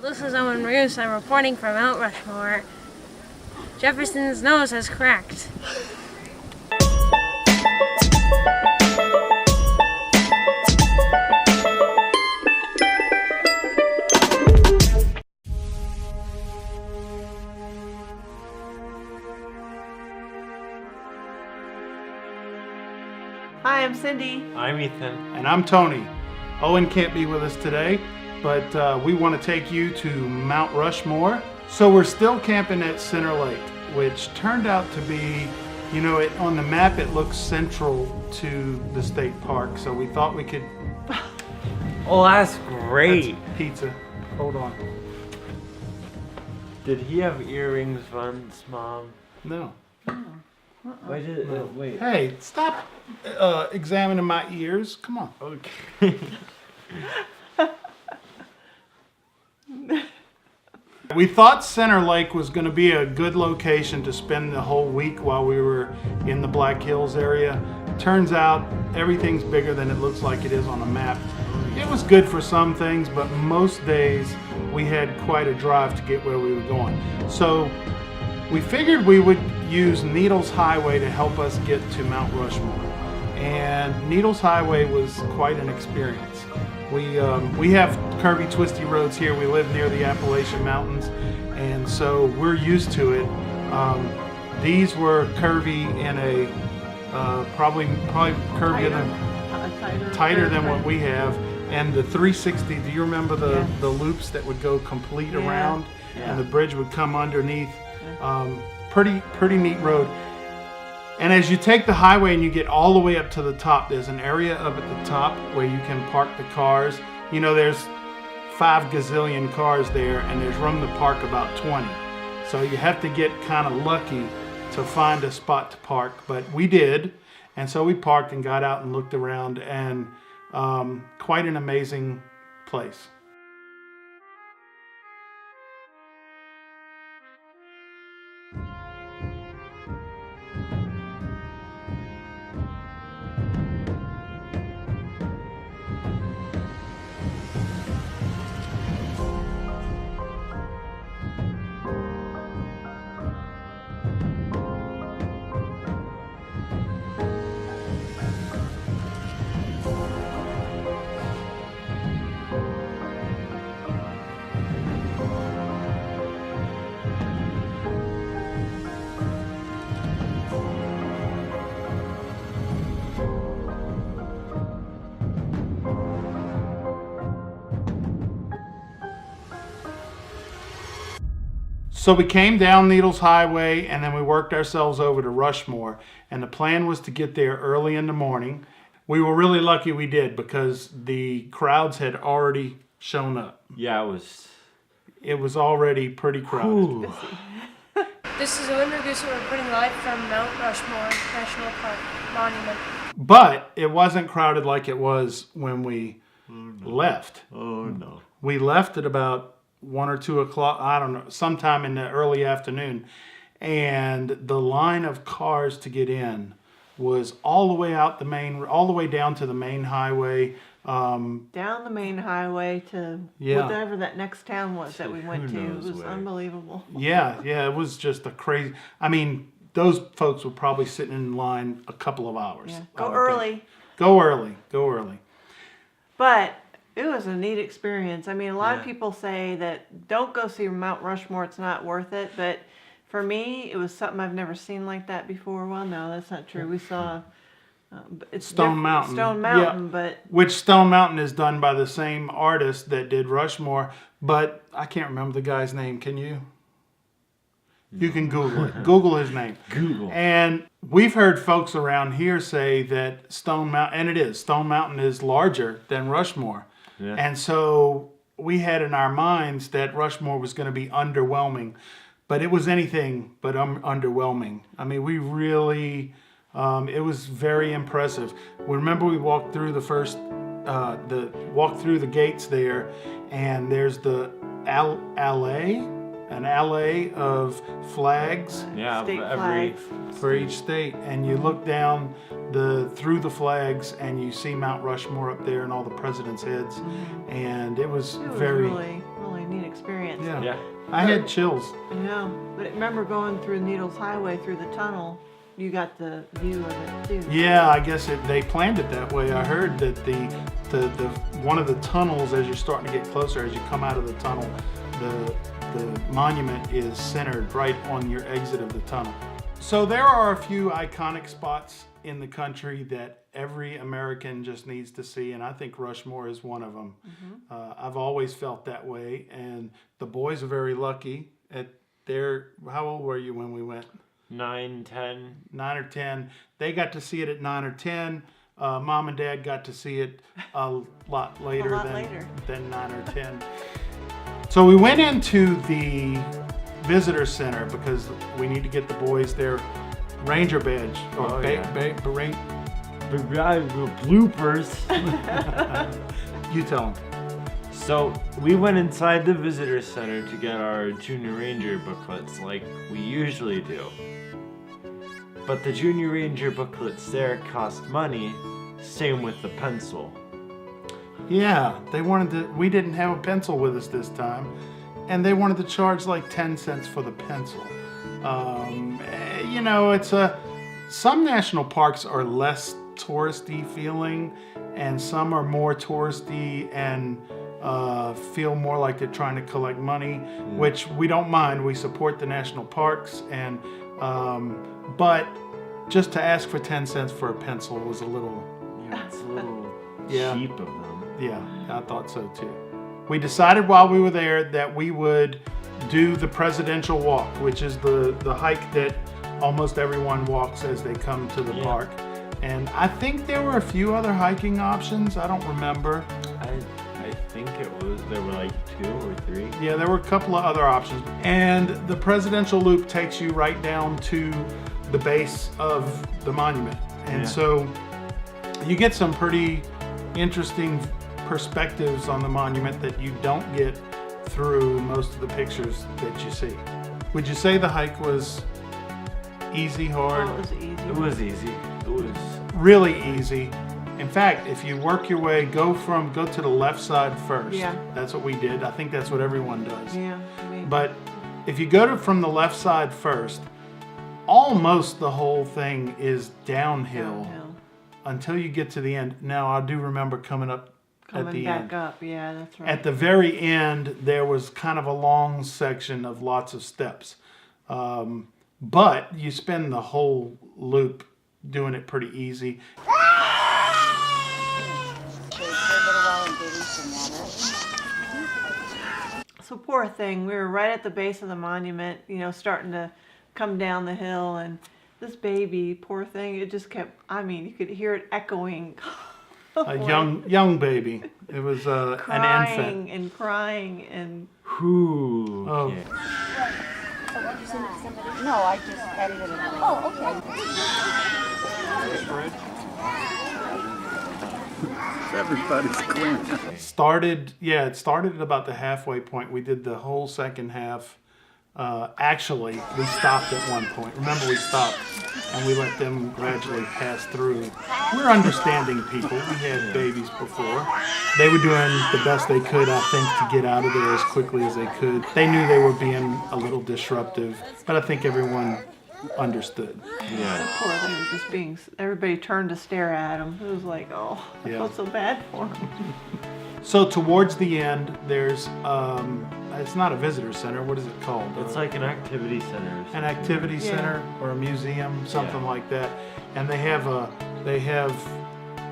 this is Owen Roos. I'm reporting from Mount Rushmore. Jefferson's nose has cracked. Hi, I'm Cindy. I'm Ethan. And I'm Tony. Owen can't be with us today, but we want to take you to Mount Rushmore. So we're still camping at Center Lake, which turned out to be, on the map it looks central to the state park. So we thought we could... Oh, that's great. That's pizza. Hold on. Did he have earrings once, Mom? No. Why did it? Wait. Hey, stop examining my ears. Come on. Okay. We thought Center Lake was going to be a good location to spend the whole week while we were in the Black Hills area. Turns out everything's bigger than it looks like it is on a map. It was good for some things, but most days we had quite a drive to get where we were going. So we figured we would use Needles Highway to help us get to Mount Rushmore. And Needles Highway was quite an experience. We have curvy, twisty roads here. We live near the Appalachian Mountains, and so we're used to it. These were curvy in a probably curvier than tighter than what we have. And the 360. Do you remember the loops that would go complete around, and the bridge would come underneath? Pretty neat road. And as you take the highway and you get all the way up to the top, there's an area up at the top where you can park the cars. There's 5 gazillion cars there, and there's room to park about 20. So you have to get kind of lucky to find a spot to park, but we did. And so we parked and got out and looked around, and quite an amazing place. So we came down Needles Highway, and then we worked ourselves over to Rushmore, and the plan was to get there early in the morning. We were really lucky we did, because the crowds had already shown up. Yeah, it was already pretty crowded. This is Owen Roos. We're reporting live from Mount Rushmore National Park Monument. But it wasn't crowded like it was when we left. Oh no. We left at about 1 or 2 o'clock, I don't know, sometime in the early afternoon. And the line of cars to get in was all the way down to the main highway. Down the main highway to whatever that next town was that we went to. It was unbelievable. Yeah, it was just a crazy, those folks were probably sitting in line a couple of hours. Yeah. Go early. Go early. But it was a neat experience. A lot of people say that don't go see Mount Rushmore, it's not worth it. But for me, it was something I've never seen like that before. Well, no, that's not true. We saw it's Stone Mountain. Which Stone Mountain is done by the same artist that did Rushmore, but I can't remember the guy's name. Can you? You can Google it. Google his name. Google. And we've heard folks around here say that Stone Mountain is larger than Rushmore. Yeah. And so we had in our minds that Rushmore was going to be underwhelming, but it was anything but underwhelming. We really, it was very impressive. We remember we walked through the gates there, and there's the an alley of flags. Yeah, flags. For each state, and you look down through the flags, and you see Mount Rushmore up there and all the presidents' heads, and it was very really neat experience. Yeah. I had chills. I know. But remember going through Needles Highway through the tunnel, you got the view of it too. Yeah, I guess they planned it that way. I heard that the one of the tunnels, as you're starting to get closer, as you come out of the tunnel, the monument is centered right on your exit of the tunnel. So there are a few iconic spots in the country that every American just needs to see, and I think Rushmore is one of them. I've always felt that way, and the boys are very lucky at how old were you when we went? 9, 10. 9 or 10. They got to see it at 9 or 10. Mom and Dad got to see it a lot later than 9 or 10. So we went into the visitor center because we need to get the boys their ranger badge. Bloopers. You tell them. So we went inside the visitor center to get our Junior Ranger booklets like we usually do. But the Junior Ranger booklets there cost money, same with the pencil. Yeah, we didn't have a pencil with us this time, and they wanted to charge like 10 cents for the pencil. Some national parks are less touristy feeling, and some are more touristy and feel more like they're trying to collect money, which we don't mind. We support the national parks, and but just to ask for 10 cents for a pencil was a little... Yeah, it's a little cheap of them. Yeah, I thought so too. We decided while we were there that we would do the presidential walk, which is the hike that almost everyone walks as they come to the park. And I think there were a few other hiking options. I don't remember. I think there were like 2 or 3. Yeah, there were a couple of other options. And the presidential loop takes you right down to the base of the monument. And so you get some pretty interesting perspectives on the monument that you don't get through most of the pictures that you see. Would you say the hike was easy, hard? Oh, it was easy. It was easy. It was really easy. In fact, if you work your way, go to the left side first. Yeah. That's what we did. I think that's what everyone does. Yeah. But if you go from the left side first, almost the whole thing is downhill until you get to the end. Now, I do remember coming back up. Yeah, that's right. At the very end, there was kind of a long section of lots of steps. But you spend the whole loop doing it pretty easy. So poor thing, we were right at the base of the monument, starting to come down the hill, and this baby, poor thing, it just kept, you could hear it echoing. A young baby. It was an infant. Crying and... Whew. Oh. Okay. No, I just edited it. Oh, okay. Everybody's clean. It started at about the halfway point. We did the whole second half. Actually, we stopped at one point. Remember, we stopped and we let them gradually pass through. We're understanding people. We had babies before. They were doing the best they could, I think, to get out of there as quickly as they could. They knew they were being a little disruptive, but I think everyone understood. Yeah. Poor thing was just everybody turned to stare at him. It was like, I felt so bad for him. So towards the end, there's, it's not a visitor center. What is it called? It's like an activity center. An activity center or a museum, something like that. And they have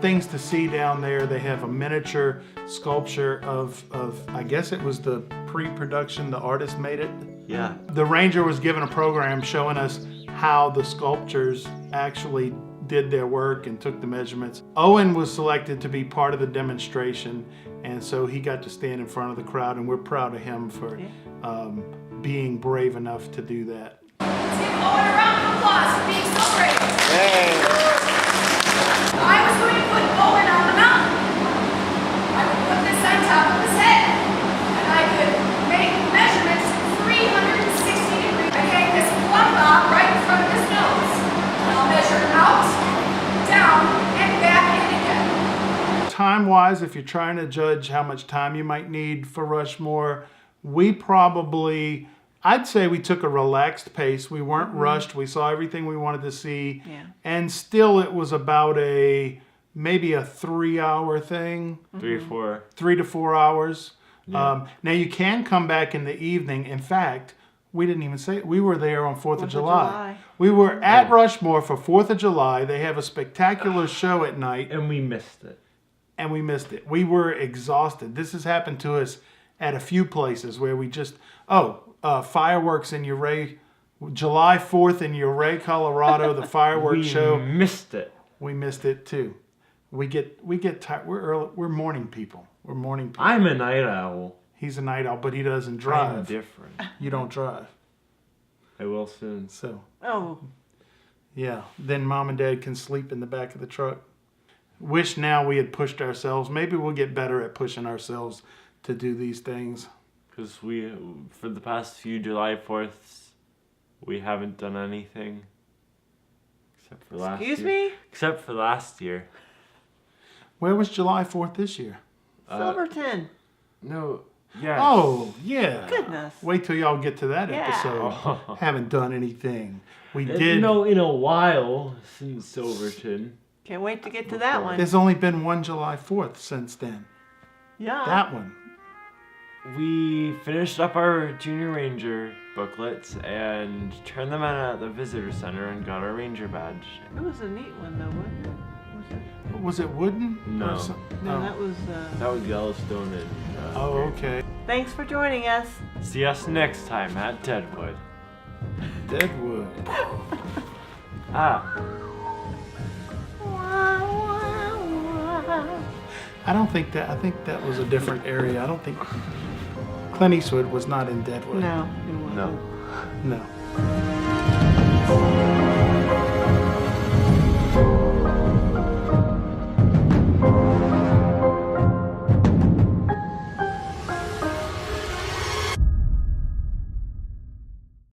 things to see down there. They have a miniature sculpture of I guess it was the pre-production, the artist made it. Yeah. The ranger was given a program showing us how the sculptures actually did their work and took the measurements. Owen was selected to be part of the demonstration, and so he got to stand in front of the crowd, and we're proud of him for being brave enough to do that. Let's give Owen a round of applause for being so brave. I was going to put Owen on the mountain. I would put this on top of his head, and I could make measurements 360 degrees. I hang this plumb bob right in front of his nose. I'll measure out, down, and back in again. Time-wise, if you're trying to judge how much time you might need for Rushmore, we probably, I'd say we took a relaxed pace. We weren't rushed. We saw everything we wanted to see. Yeah. And still it was about maybe a 3-hour thing. 3 4. 3 to 4 hours. Yeah. Now you can come back in the evening. In fact, we didn't even say it. We were there on 4th of July. We were at Rushmore for 4th of July. They have a spectacular show at night. And we missed it. And we missed it. We were exhausted. This has happened to us at a few places where we just, fireworks in Ouray, July 4th in Ouray, Colorado, the fireworks show. We missed it. We missed it too. We get tired. We're morning people. We're morning people. I'm a night owl. He's a night owl, but he doesn't I'm drive. different. You don't drive. I will soon. So, Oh, yeah. Then mom and dad can sleep in the back of the truck. Wish now we had pushed ourselves. Maybe we'll get better at pushing ourselves to do these things. Because for the past few July 4ths, we haven't done anything. Except for last year. excuse me? Except for last year. Where was July 4th this year? Silverton. No, yeah. Oh, yeah. Goodness. Wait till y'all get to that Yeah. episode. Haven't done anything. We did. No, in a while since Silverton. Can't wait to get to that one. There's only been one July 4th since then. Yeah. That one. We finished up our Junior Ranger booklets and turned them in at the visitor center and got our Ranger badge. It was a neat one, though, wasn't it? Was it wooden? No. Or No, oh. that was. That was Yellowstone and. Oh, okay. Thanks for joining us. See us next time at Deadwood. Deadwood. Ah. I think that was a different area. I don't think Clint Eastwood was not in Deadwood. No, it wasn't. No. No.